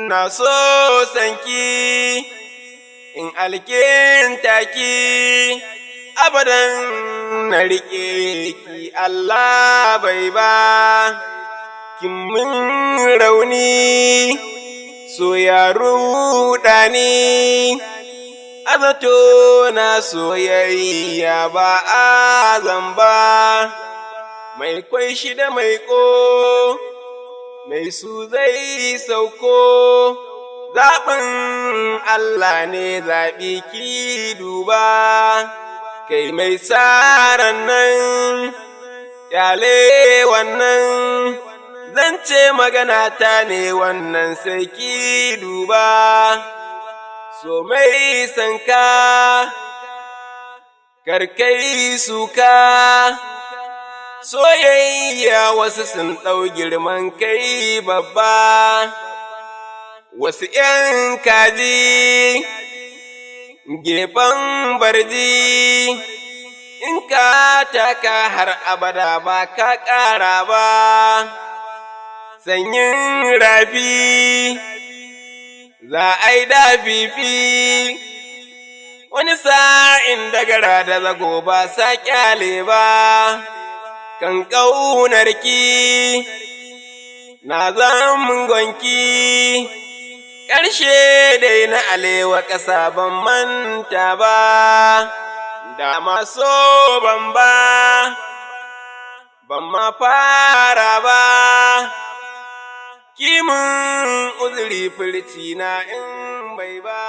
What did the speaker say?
na so sanki in alkinta ki abadan na riƙe ki Allah bai ba kin min rauni so ya ruɗa ni azato na soyayya ba a zamba mai kwai shi da mai ko mai su zai sauko zaɓin Allah ne zaɓi ki duba kai mai tsaran nan ƙyale wannan zance magana ta ne wannan sai ki duba so mai sanka karkai suka soyayya wasu sun ɗau girman kai babba wasu ‘yan kaji gefen barji in ka taka har abada ba ka ƙara ba sanyin rafi za a yi dafifi wani sa'in dagara da zago ba sa ƙyale ba kan ƙaunarki na zan gonki ƙarshe dai na alewa ƙasa ban manta ba da maso ban ma fara ba kimin uzuri furci na in bai ba